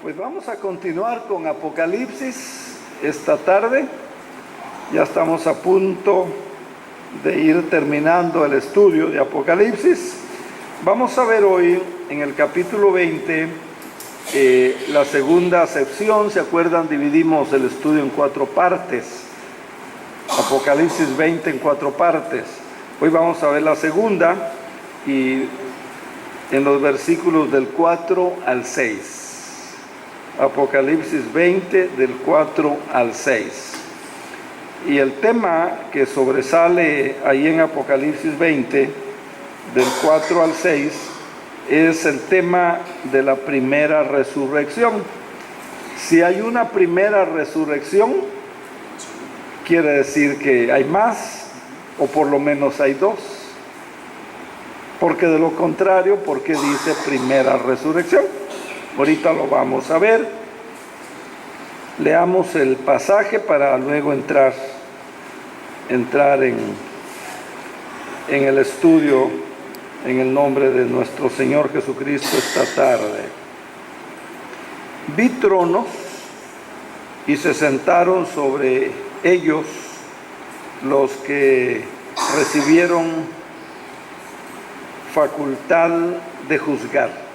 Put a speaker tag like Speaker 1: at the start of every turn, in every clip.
Speaker 1: Pues vamos a continuar con Apocalipsis esta tarde. Ya estamos a punto de ir terminando el estudio de Apocalipsis. Vamos a ver hoy en el capítulo 20 la segunda sección. ¿Se acuerdan? Dividimos el estudio en 4 partes. Apocalipsis 20 en 4 partes. Hoy vamos a ver la segunda y en los versículos del 4 al 6. Apocalipsis 20 del 4 al 6. Y el tema que sobresale ahí en Apocalipsis 20 del 4 al 6 es el tema de la primera resurrección. Si hay una primera resurrección, quiere decir que hay más, o por lo menos hay 2. Porque de lo contrario, ¿por qué dice primera resurrección? Ahorita lo vamos a ver. Leamos el pasaje para luego entrar en el estudio en el nombre de nuestro Señor Jesucristo esta tarde. Vi tronos y se sentaron sobre ellos los que recibieron facultad de juzgar.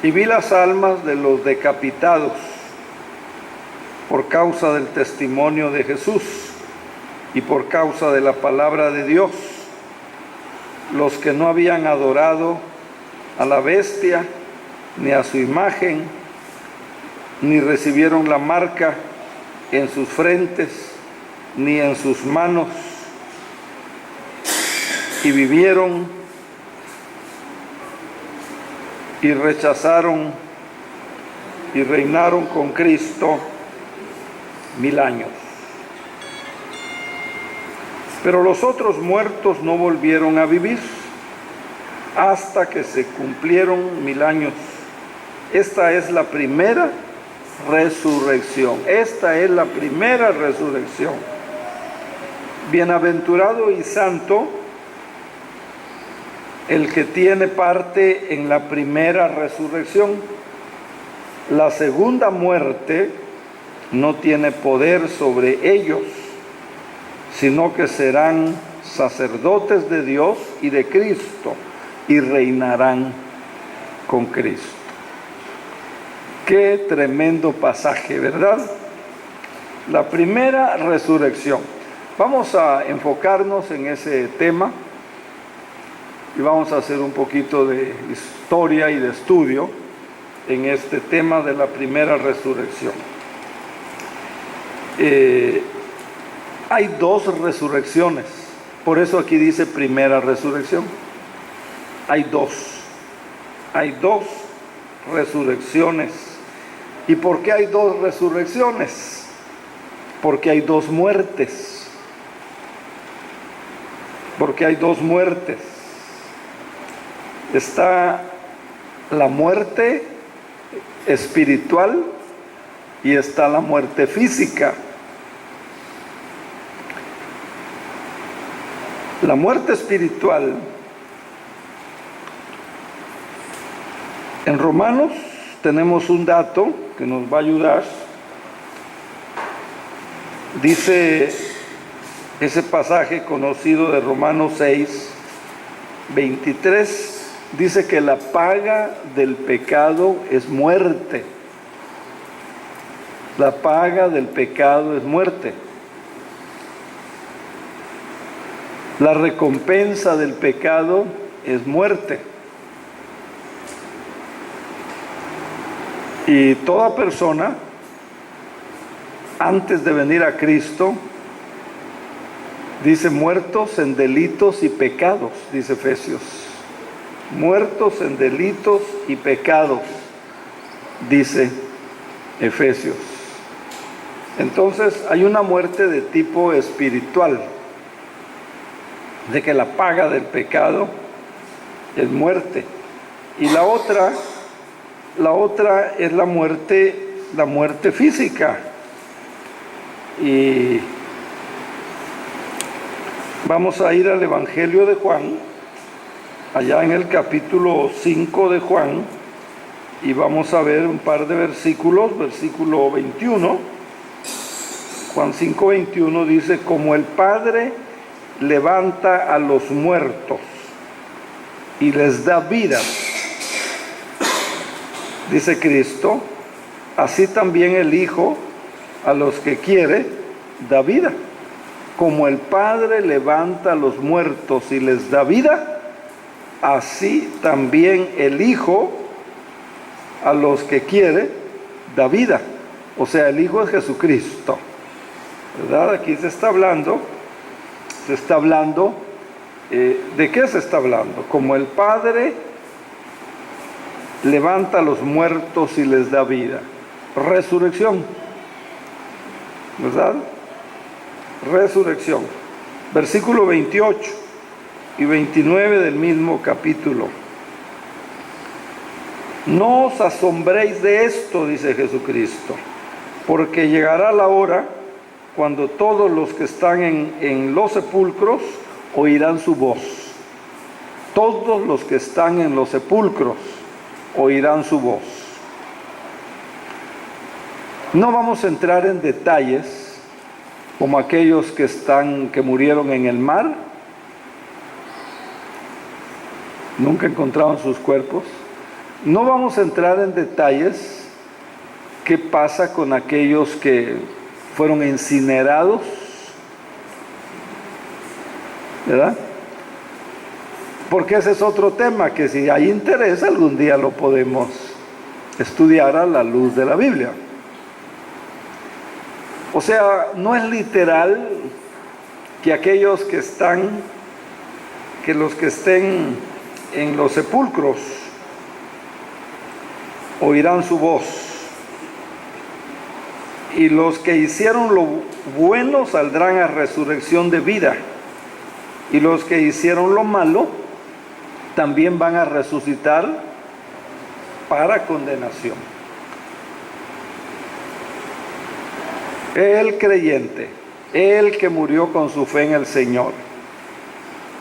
Speaker 1: Y vi las almas de los decapitados por causa del testimonio de Jesús y por causa de la palabra de Dios, los que no habían adorado a la bestia ni a su imagen, ni recibieron la marca en sus frentes ni en sus manos, y vivieron y rechazaron y reinaron con Cristo 1000 años. Pero los otros muertos no volvieron a vivir hasta que se cumplieron 1000 años. Esta es la primera resurrección. Esta es la primera resurrección. Bienaventurado y santo el que tiene parte en la primera resurrección. La segunda muerte no tiene poder sobre ellos, sino que serán sacerdotes de Dios y de Cristo y reinarán con Cristo. Qué tremendo pasaje, ¿verdad? La primera resurrección. Vamos a enfocarnos en ese tema y vamos a hacer un poquito de historia y de estudio en este tema de la primera resurrección. Hay 2 resurrecciones, por eso aquí dice primera resurrección. Hay dos resurrecciones. ¿Y por qué hay 2 resurrecciones? Porque hay 2 muertes. Porque hay 2 muertes. Está la muerte espiritual y está la muerte física. La muerte espiritual, en Romanos tenemos un dato que nos va a ayudar. Dice ese pasaje conocido de Romanos 6, 23. Dice que la paga del pecado es muerte. La paga del pecado es muerte. La recompensa del pecado es muerte. Y toda persona, antes de venir a Cristo, dice muertos en delitos y pecados, dice Efesios. Muertos en delitos y pecados, dice Efesios. Entonces hay una muerte de tipo espiritual, de que la paga del pecado es muerte. Y la otra es la muerte física. Y vamos a ir al Evangelio de Juan, allá en el capítulo 5 de Juan, y vamos a ver un par de versículos. Versículo 21, Juan 5:21 dice: como el Padre levanta a los muertos y les da vida, dice Cristo, así también el Hijo a los que quiere da vida. Como el Padre levanta a los muertos y les da vida, así también el Hijo a los que quiere da vida. O sea, el Hijo es Jesucristo, ¿verdad? Aquí se está hablando, ¿de qué se está hablando? Como el Padre levanta a los muertos y les da vida. Resurrección, ¿verdad? Resurrección. Versículo 28 y 29 del mismo capítulo. No os asombréis de esto, dice Jesucristo, porque llegará la hora cuando todos los que están en los sepulcros oirán su voz. Todos los que están en los sepulcros oirán su voz. No vamos a entrar en detalles como aquellos que murieron en el mar, nunca encontraron sus cuerpos. No vamos a entrar en detalles qué pasa con aquellos que fueron incinerados, ¿verdad? Porque ese es otro tema que, si hay interés, algún día lo podemos estudiar a la luz de la Biblia. O sea, no es literal que los que estén en los sepulcros oirán su voz, y los que hicieron lo bueno saldrán a resurrección de vida, y los que hicieron lo malo también van a resucitar para condenación. El creyente, el que murió con su fe en el Señor,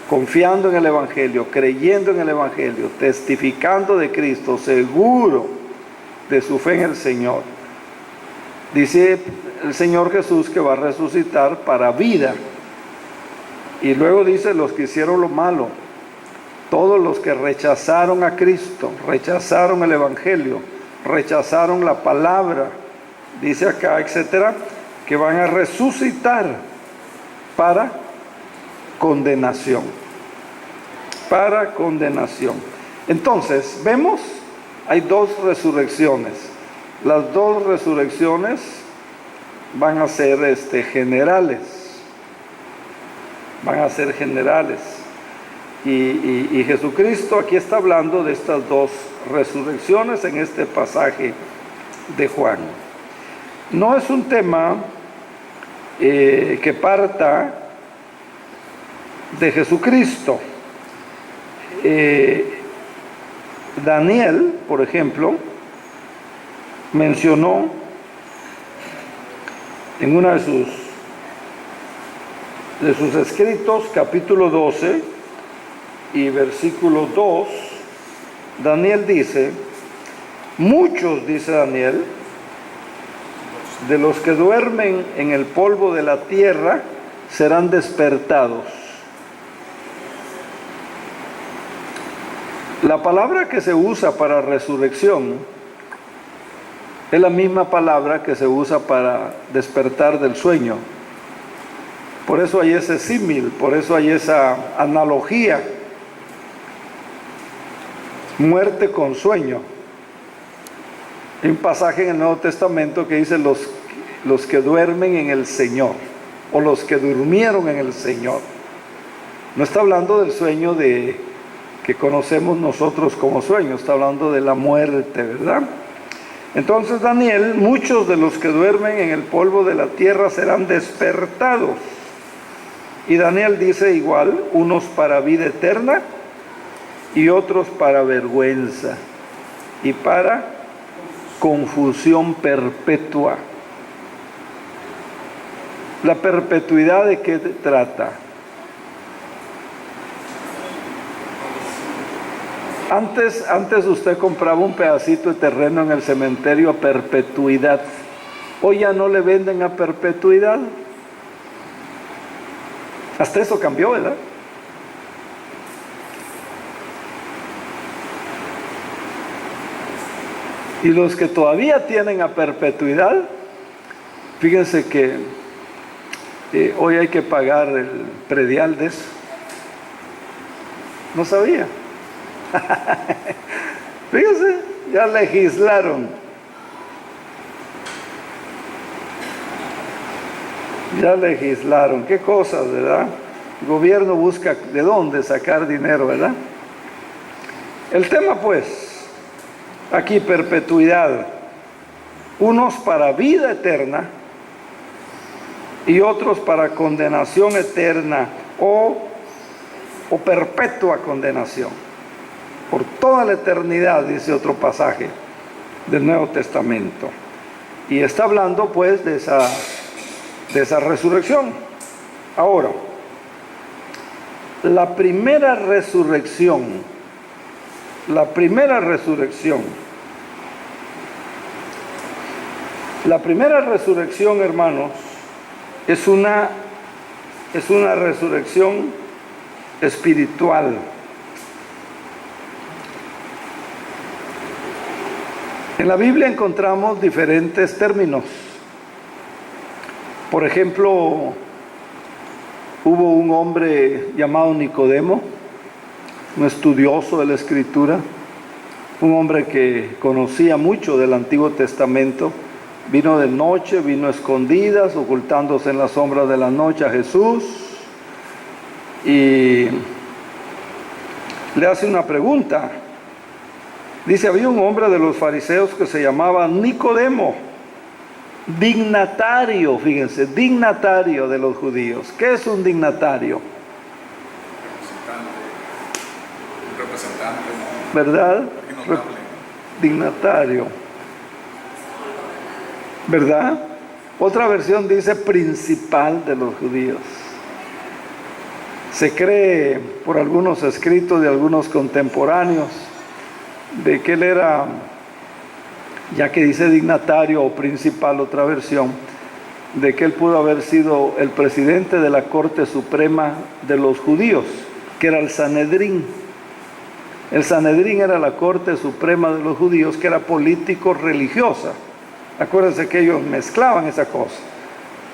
Speaker 1: confiando en el Evangelio, creyendo en el Evangelio, testificando de Cristo, seguro de su fe en el Señor, dice el Señor Jesús que va a resucitar para vida. Y luego dice: los que hicieron lo malo, todos los que rechazaron a Cristo, rechazaron el Evangelio, rechazaron la palabra, dice acá, etcétera, que van a resucitar para condenación. Para condenación. Entonces, vemos, hay dos resurrecciones. Las dos resurrecciones van a ser generales. Van a ser generales. Y Jesucristo aquí está hablando de estas dos resurrecciones en este pasaje de Juan. No es un tema que parta de Jesucristo. Daniel, por ejemplo, mencionó en uno de sus escritos, capítulo 12 y versículo 2, Daniel dice: muchos, dice Daniel, de los que duermen en el polvo de la tierra serán despertados. La palabra que se usa para resurrección es la misma palabra que se usa para despertar del sueño. Por eso hay ese símil, por eso hay esa analogía. Muerte con sueño. Hay un pasaje en el Nuevo Testamento que dice los que duermen en el Señor, o los que durmieron en el Señor. No está hablando del sueño que conocemos nosotros como sueño, está hablando de la muerte, ¿verdad? Entonces Daniel: muchos de los que duermen en el polvo de la tierra serán despertados. Y Daniel dice igual: unos para vida eterna y otros para vergüenza y para confusión perpetua. ¿La perpetuidad de qué trata? Antes usted compraba un pedacito de terreno en el cementerio a perpetuidad. Hoy ya no le venden a perpetuidad. Hasta eso cambió, ¿verdad? Y los que todavía tienen a perpetuidad, fíjense que hoy hay que pagar el predial de eso. No sabía. Fíjense, ya legislaron. Ya legislaron. Qué cosas, ¿verdad? El gobierno busca de dónde sacar dinero, ¿verdad? El tema, pues, aquí perpetuidad. Unos para vida eterna y otros para condenación eterna o perpetua condenación. Por toda la eternidad, dice otro pasaje del Nuevo Testamento. Y está hablando pues de esa resurrección. Ahora, la primera resurrección, hermanos, es una resurrección espiritual. En la Biblia encontramos diferentes términos. Por ejemplo, hubo un hombre llamado Nicodemo, un estudioso de la Escritura, un hombre que conocía mucho del Antiguo Testamento. Vino de noche, vino a escondidas, ocultándose en las sombras de la noche a Jesús, y le hace una pregunta. Dice, había un hombre de los fariseos que se llamaba Nicodemo, dignatario, fíjense, dignatario de los judíos. ¿Qué es un dignatario?
Speaker 2: Representante,
Speaker 1: ¿Verdad? Dignatario, ¿verdad? Otra versión dice principal de los judíos. Se cree por algunos escritos de algunos contemporáneos de que él era, ya que dice dignatario o principal, otra versión, de que él pudo haber sido el presidente de la Corte Suprema de los judíos, que era el Sanedrín. El Sanedrín era la Corte Suprema de los judíos, que era político-religiosa. Acuérdense que ellos mezclaban esa cosa,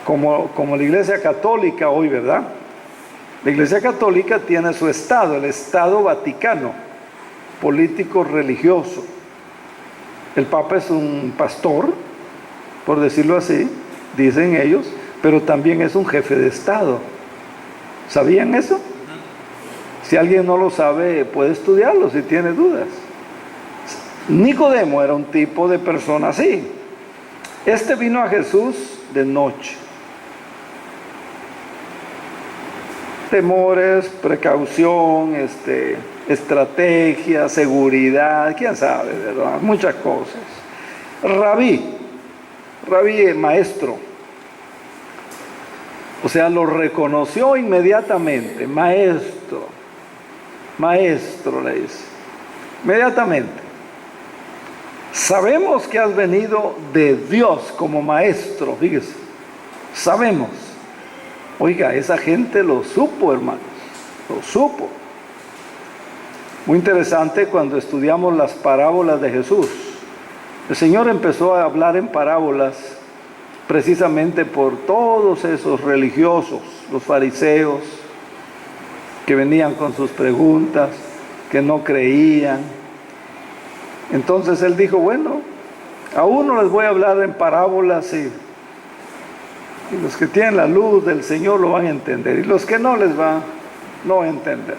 Speaker 1: como la Iglesia Católica hoy, ¿verdad? La Iglesia Católica tiene su Estado, el Estado Vaticano, político-religioso. El Papa es un pastor, por decirlo así, dicen ellos, pero también es un jefe de Estado. ¿Sabían eso? Si alguien no lo sabe, puede estudiarlo si tiene dudas. Nicodemo era un tipo de persona así. Este vino a Jesús de noche. Temores, precaución, estrategia, seguridad, quién sabe, ¿verdad? Muchas cosas. Rabí, maestro. O sea, lo reconoció inmediatamente, maestro le dice, inmediatamente. Sabemos que has venido de Dios como maestro, fíjese, sabemos. Oiga, esa gente lo supo, hermanos, lo supo. Muy interesante cuando estudiamos las parábolas de Jesús. El Señor empezó a hablar en parábolas precisamente por todos esos religiosos, los fariseos, que venían con sus preguntas, que no creían. Entonces Él dijo, bueno, a uno les voy a hablar en parábolas y los que tienen la luz del Señor lo van a entender, y los que no les van no a entender.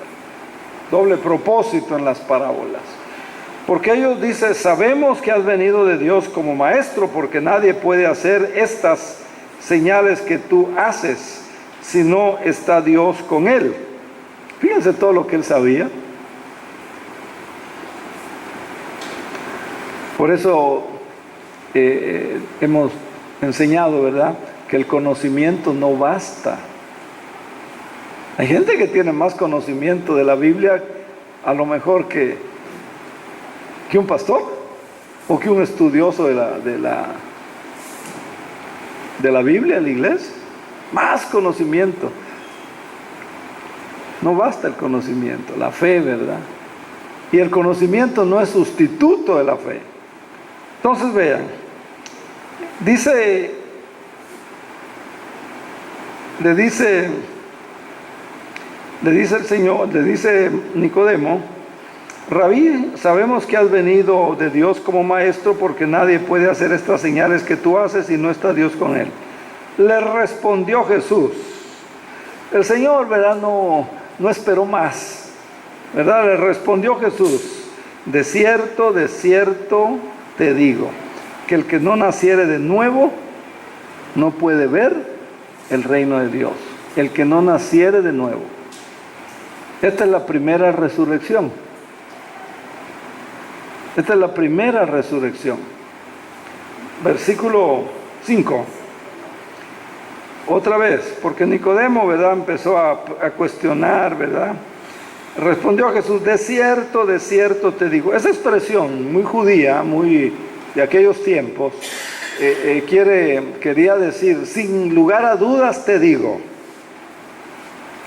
Speaker 1: Doble propósito en las parábolas. Porque ellos dicen, sabemos que has venido de Dios como maestro, porque nadie puede hacer estas señales que tú haces si no está Dios con él. Fíjense todo lo que él sabía. Por eso hemos enseñado, ¿verdad?, que el conocimiento no basta. Hay gente que tiene más conocimiento de la Biblia, a lo mejor que ¿Que un pastor? ¿O que un estudioso de la Biblia, de la iglesia? Más conocimiento. No basta el conocimiento, la fe, ¿verdad? Y el conocimiento no es sustituto de la fe. Entonces vean, le dice el Señor, le dice Nicodemo: Rabí, sabemos que has venido de Dios como maestro, porque nadie puede hacer estas señales que tú haces si no está Dios con él. Le respondió Jesús. El Señor, ¿verdad?, no esperó más, ¿verdad? Le respondió Jesús: de cierto te digo, que el que no naciere de nuevo no puede ver el reino de Dios. El que no naciere de nuevo. Esta es la primera resurrección. Esta es la primera resurrección. Versículo 5. Otra vez, porque Nicodemo, ¿verdad?, empezó a cuestionar, ¿verdad? Respondió Jesús: de cierto te digo. Esa expresión muy judía, muy de aquellos tiempos, quería decir: sin lugar a dudas te digo,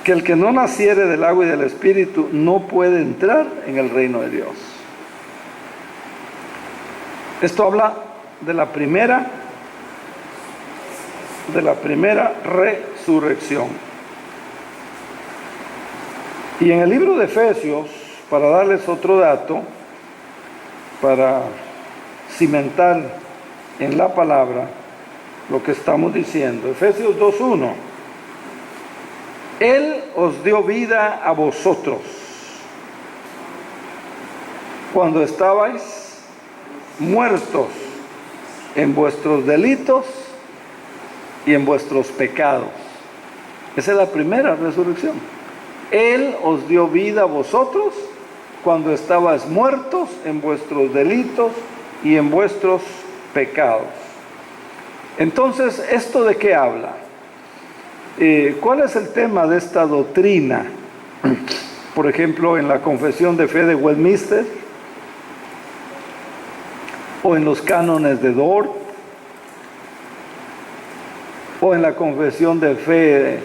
Speaker 1: que el que no naciere del agua y del Espíritu no puede entrar en el reino de Dios. Esto habla de la primera resurrección. Y en el libro de Efesios, para darles otro dato, para cimentar en la palabra lo que estamos diciendo, Efesios 2:1: Él os dio vida a vosotros cuando estabais muertos en vuestros delitos y en vuestros pecados. Esa es la primera resurrección. Él os dio vida a vosotros cuando estabais muertos en vuestros delitos y en vuestros pecados. Entonces, ¿esto de qué habla? ¿Cuál es el tema de esta doctrina? Por ejemplo, en la Confesión de Fe de Westminster, o en los cánones de Dort, o en la Confesión de Fe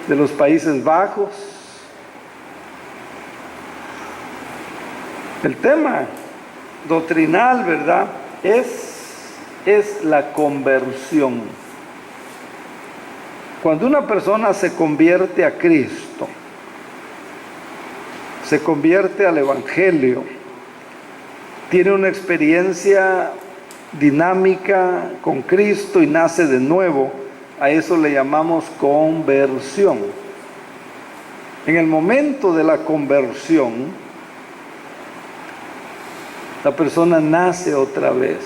Speaker 1: de los Países Bajos. El tema doctrinal, ¿verdad?, es la conversión. Cuando una persona se convierte a Cristo, se convierte al Evangelio, tiene una experiencia dinámica con Cristo y nace de nuevo, a eso le llamamos conversión. En el momento de la conversión, la persona nace otra vez,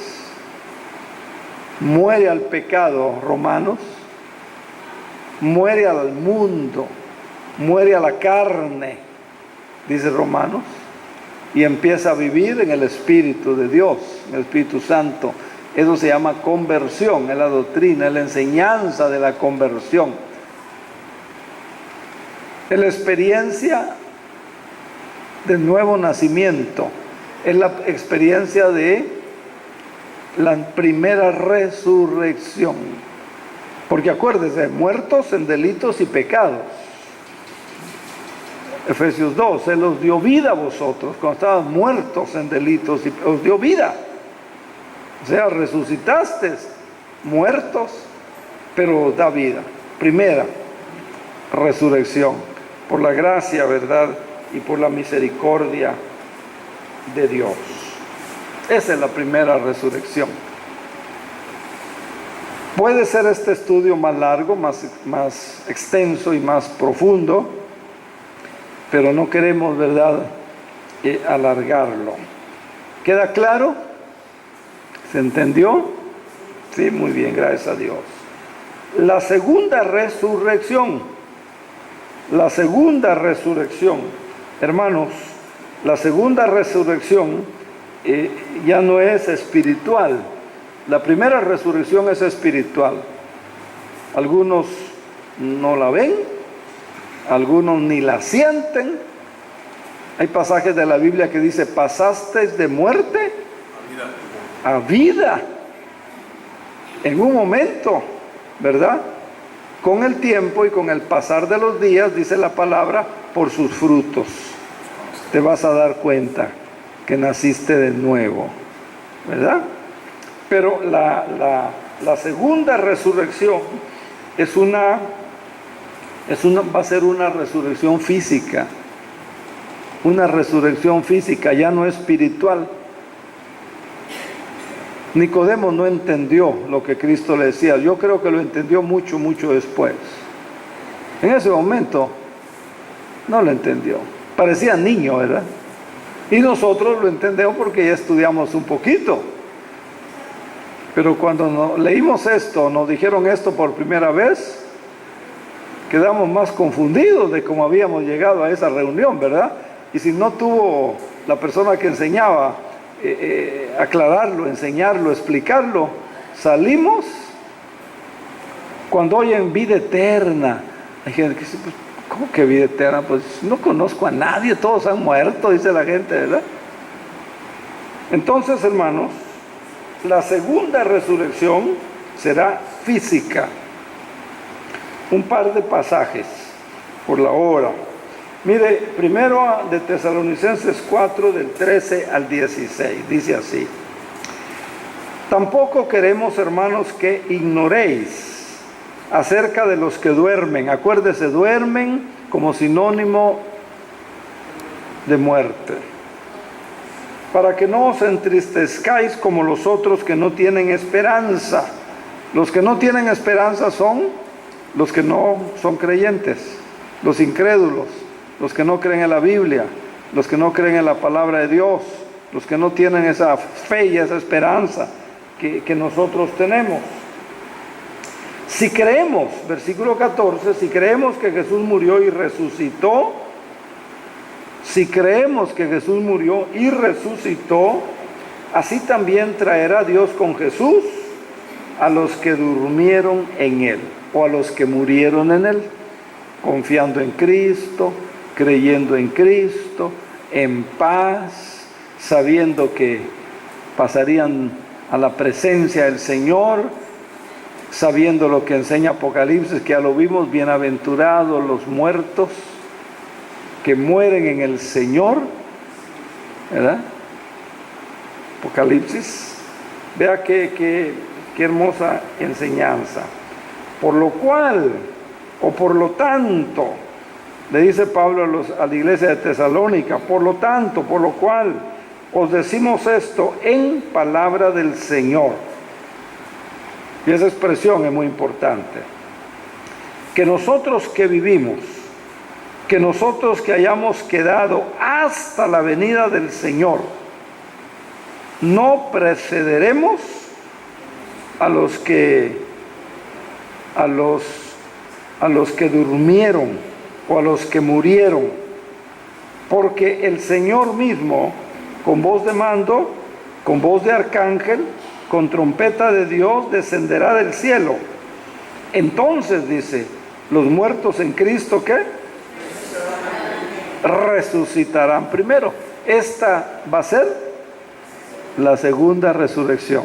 Speaker 1: muere al pecado, Romanos, muere al mundo, muere a la carne, dice Romanos, y empieza a vivir en el Espíritu de Dios, en el Espíritu Santo. Eso se llama conversión, es la doctrina, es la enseñanza de la conversión. Es la experiencia del nuevo nacimiento, es la experiencia de la primera resurrección. Porque acuérdense, muertos en delitos y pecados. Efesios 2, Él os dio vida a vosotros cuando estaban muertos en delitos y os dio vida. O sea, resucitaste muertos, pero os da vida. Primera resurrección, por la gracia, ¿verdad?, y por la misericordia de Dios. Esa es la primera resurrección. Puede ser este estudio más largo, más extenso y más profundo, pero no queremos, ¿verdad?, alargarlo. ¿Queda claro? ¿Se entendió? Sí, muy bien, gracias a Dios. La segunda resurrección. La segunda resurrección. Hermanos, la segunda resurrección ya no es espiritual. La primera resurrección es espiritual. Algunos no la ven, algunos ni la sienten, Hay pasajes de la Biblia que dice, pasasteis de muerte a vida. En un momento, ¿verdad? Con el tiempo y con el pasar de los días, dice la palabra, por sus frutos te vas a dar cuenta que naciste de nuevo, ¿verdad? Pero la segunda resurrección va a ser una resurrección física. Una resurrección física, ya no espiritual. Nicodemo no entendió lo que Cristo le decía. Yo creo que lo entendió mucho, mucho después. En ese momento no lo entendió. Parecía niño, ¿verdad? Y nosotros lo entendemos porque ya estudiamos un poquito. Pero cuando leímos esto, nos dijeron esto por primera vez, quedamos más confundidos de cómo habíamos llegado a esa reunión, ¿verdad? Y si no tuvo la persona que enseñaba aclararlo, enseñarlo, explicarlo, salimos cuando oyen vida eterna. Hay gente que dice, pues, ¿cómo que vida eterna? Pues no conozco a nadie, todos han muerto, dice la gente, ¿verdad? Entonces, hermanos, la segunda resurrección será física. Un par de pasajes por la hora. Mire, primero de Tesalonicenses 4, del 13 al 16, dice así: tampoco queremos, hermanos, que ignoréis acerca de los que duermen. Acuérdese, duermen como sinónimo de muerte. Para que no os entristezcáis como los otros que no tienen esperanza. Los que no tienen esperanza son los que no son creyentes, los incrédulos, los que no creen en la Biblia, los que no creen en la palabra de Dios, los que no tienen esa fe y esa esperanza que nosotros tenemos. Si creemos, versículo 14, si creemos que Jesús murió y resucitó, si creemos que Jesús murió y resucitó, así también traerá Dios con Jesús a los que durmieron en Él, o a los que murieron en Él, confiando en Cristo, creyendo en Cristo, en paz, sabiendo que pasarían a la presencia del Señor, sabiendo lo que enseña Apocalipsis, que ya lo vimos, bienaventurados los muertos que mueren en el Señor, ¿verdad? Apocalipsis, vea qué hermosa enseñanza. Por lo cual, o por lo tanto, le dice Pablo a la iglesia de Tesalónica, por lo tanto, por lo cual, os decimos esto en palabra del Señor. Y esa expresión es muy importante. Que nosotros que vivimos, que nosotros que hayamos quedado hasta la venida del Señor, no precederemos a los que durmieron o a los que murieron, porque el Señor mismo, con voz de mando, con voz de arcángel, con trompeta de Dios, descenderá del cielo. Entonces, dice, los muertos en Cristo, ¿qué? Resucitarán primero. Esta va a ser la segunda resurrección.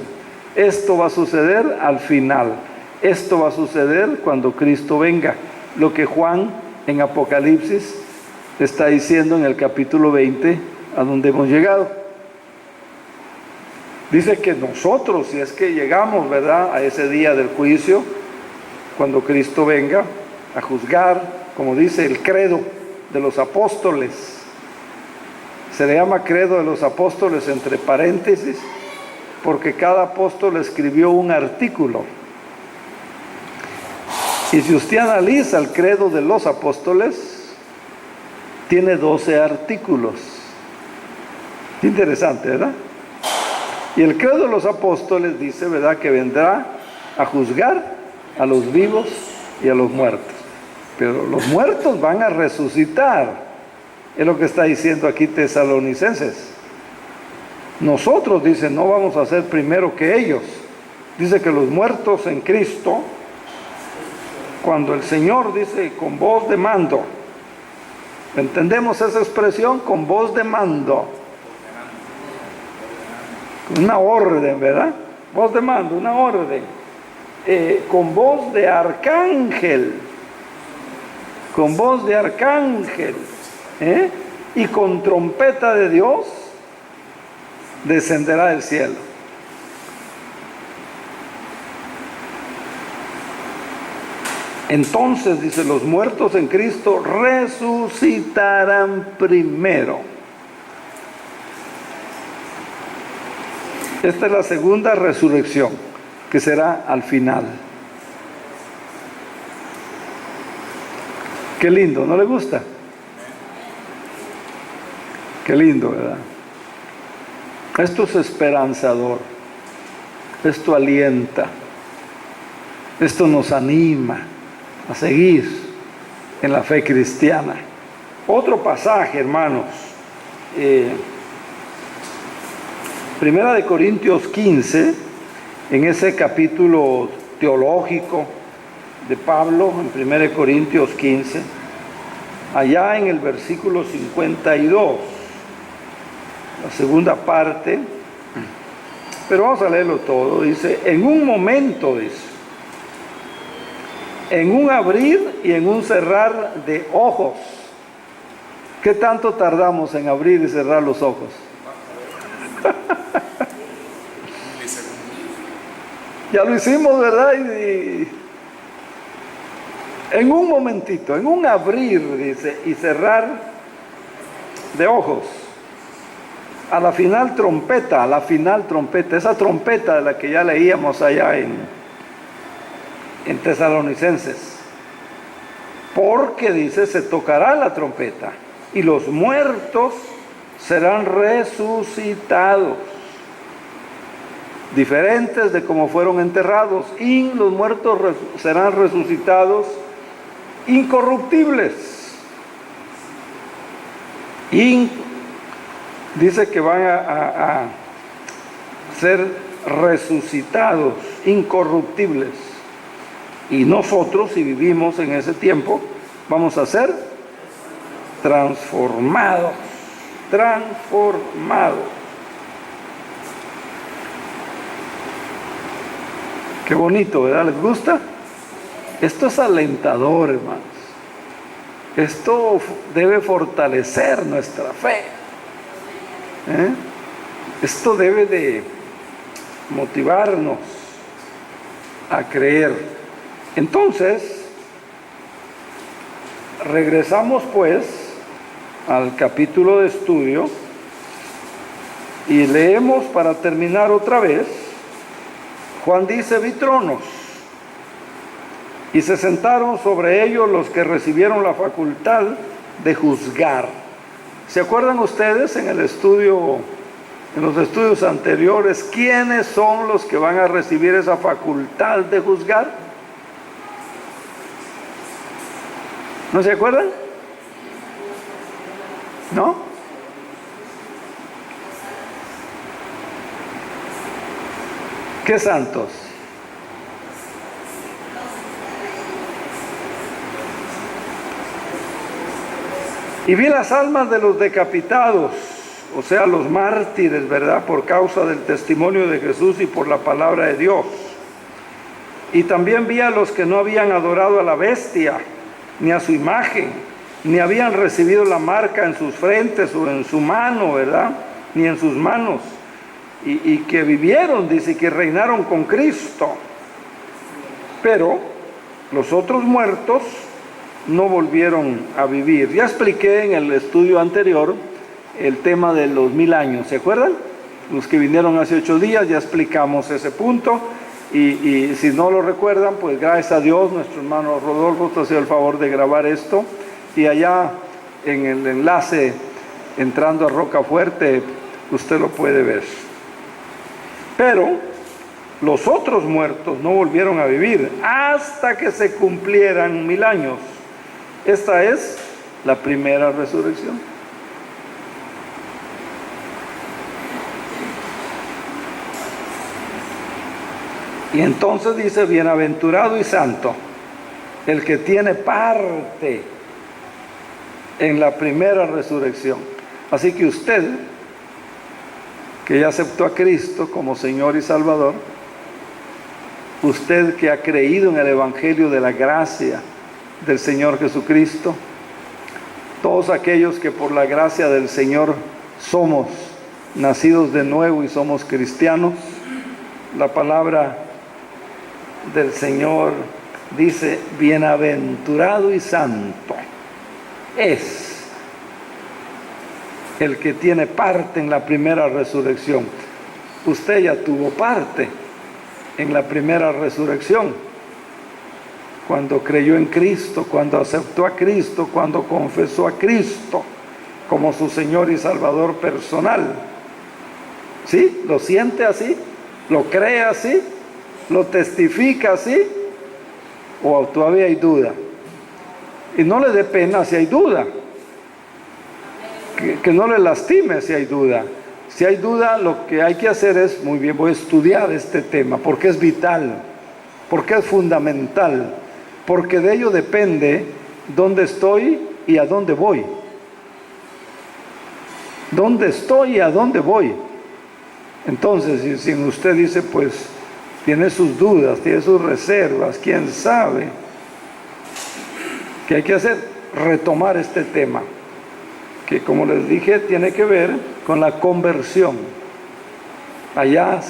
Speaker 1: Esto va a suceder al final. Esto va a suceder cuando Cristo venga. Lo que Juan en Apocalipsis está diciendo en el capítulo 20, a donde hemos llegado. Dice que nosotros, si es que llegamos, ¿verdad?, a ese día del juicio, cuando Cristo venga a juzgar, como dice el credo de los apóstoles. Se le llama credo de los apóstoles entre paréntesis, porque cada apóstol escribió un artículo. Y si usted analiza el credo de los apóstoles, tiene 12 artículos. Interesante, ¿verdad? Y el credo de los apóstoles dice, ¿verdad?, que vendrá a juzgar a los vivos y a los muertos. Pero los muertos van a resucitar. Es lo que está diciendo aquí Tesalonicenses. Nosotros, dice, no vamos a ser primero que ellos. Dice que los muertos en Cristo, cuando el Señor dice con voz de mando, ¿Entendemos esa expresión? Con voz de mando. Una orden, ¿verdad? Voz de mando, una orden. Con voz de arcángel. Con voz de arcángel. Y con trompeta de Dios descenderá del cielo. Entonces, dice, los muertos en Cristo resucitarán primero. Esta es la segunda resurrección, que será al final. Qué lindo, ¿no le gusta? Qué lindo, ¿verdad? Esto es esperanzador. Esto alienta. Esto nos anima a seguir en la fe cristiana. Otro pasaje, hermanos. Primera de Corintios 15, en ese capítulo teológico de Pablo, en Primera de Corintios 15, allá en el versículo 52, la segunda parte, pero vamos a leerlo todo. Dice, en un momento, dice, en un abrir y en un cerrar de ojos. ¿Qué tanto tardamos en abrir y cerrar los ojos? Ya lo hicimos, ¿verdad? En un momentito, en un abrir, dice, y cerrar de ojos. A la final trompeta, esa trompeta de la que ya leíamos allá en Tesalonicenses. Porque, dice, se tocará la trompeta y los muertos serán resucitados, diferentes de como fueron enterrados, y los muertos serán resucitados incorruptibles. Dice que van a ser resucitados incorruptibles. Y nosotros, si vivimos en ese tiempo, vamos a ser transformados. Qué bonito, ¿verdad? ¿Les gusta? Esto es alentador, hermanos. Esto debe fortalecer nuestra fe. Esto debe de motivarnos a creer. Entonces, regresamos pues al capítulo de estudio y leemos para terminar otra vez. Juan dice, vi tronos y se sentaron sobre ellos los que recibieron la facultad de juzgar. ¿Se acuerdan ustedes en los estudios anteriores, quiénes son los que van a recibir esa facultad de juzgar? ¿No se acuerdan? ¿No? ¿Qué santos? Y vi las almas de los decapitados, o sea, los mártires, ¿verdad? Por causa del testimonio de Jesús y por la palabra de Dios. Y también vi a los que no habían adorado a la bestia, ni a su imagen, ni habían recibido la marca en sus frentes o en su mano, ¿verdad? Ni en sus manos. Y que vivieron, dice, que reinaron con Cristo. Pero los otros muertos no volvieron a vivir. Ya expliqué en el estudio anterior el tema de los 1000 años, ¿se acuerdan? Los que vinieron hace 8 días, ya explicamos ese punto. Y si no lo recuerdan, pues gracias a Dios, nuestro hermano Rodolfo te ha sido el favor de grabar esto. Y allá en el enlace, entrando a Rocafuerte, usted lo puede ver. Pero los otros muertos no volvieron a vivir hasta que se cumplieran 1000 años. Esta es la primera resurrección. Y entonces dice, bienaventurado y santo el que tiene parte en la primera resurrección. Así que usted, que ya aceptó a Cristo como Señor y Salvador, usted que ha creído en el Evangelio de la gracia del Señor Jesucristo, todos aquellos que por la gracia del Señor somos nacidos de nuevo y somos cristianos, la palabra del Señor dice: bienaventurado y santo es el que tiene parte en la primera resurrección. Usted ya tuvo parte en la primera resurrección, cuando creyó en Cristo, cuando aceptó a Cristo, cuando confesó a Cristo como su Señor y Salvador personal. ¿Sí? ¿Lo siente así? ¿Lo cree así? ¿Lo testifica así? ¿O todavía hay duda? Y no le dé pena si hay duda. Que no le lastime si hay duda. Si hay duda, lo que hay que hacer es: muy bien, voy a estudiar este tema, porque es vital, porque es fundamental, porque de ello depende dónde estoy y a dónde voy. ¿Dónde estoy y a dónde voy? Entonces, si usted dice, pues, tiene sus dudas, tiene sus reservas, quién sabe, ¿qué hay que hacer? Retomar este tema, que, como les dije, tiene que ver con la conversión. Allá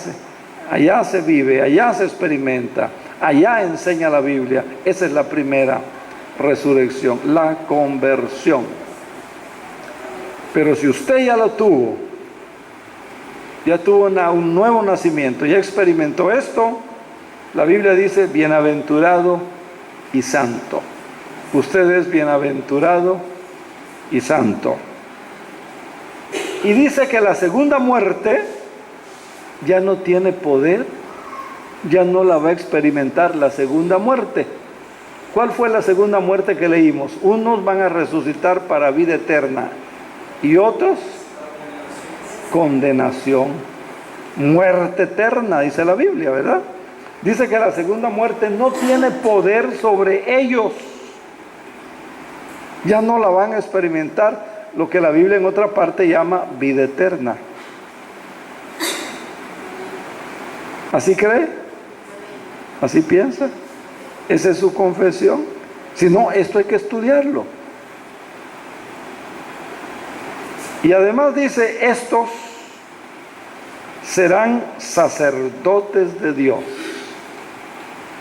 Speaker 1: se vive, allá se experimenta, allá enseña la Biblia. Esa es la primera resurrección, la conversión. Pero si usted ya lo tuvo, ya tuvo un nuevo nacimiento, ya experimentó esto, la Biblia dice: bienaventurado y santo. Usted es bienaventurado y santo. Y dice que la segunda muerte ya no tiene poder, ya no la va a experimentar la segunda muerte. ¿Cuál fue la segunda muerte que leímos? Unos van a resucitar para vida eterna y otros condenación, muerte eterna, dice la Biblia, ¿verdad? Dice que la segunda muerte no tiene poder sobre ellos, ya no la van a experimentar, lo que la Biblia en otra parte llama vida eterna. ¿Así cree? ¿Así piensa? ¿Esa es su confesión? Si no, esto hay que estudiarlo. Y además dice: estos serán sacerdotes de Dios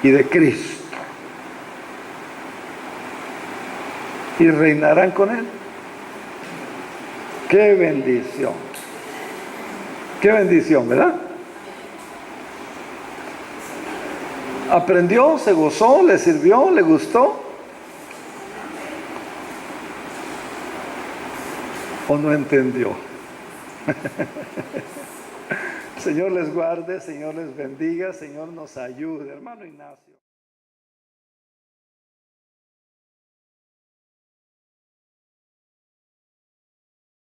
Speaker 1: y de Cristo, y reinarán con Él. ¡Qué bendición! ¡Qué bendición!, ¿verdad? ¿Aprendió? ¿Se gozó? ¿Le sirvió? ¿Le gustó? ¿O no entendió? Señor les guarde, Señor les bendiga, Señor nos ayude. Hermano Ignacio.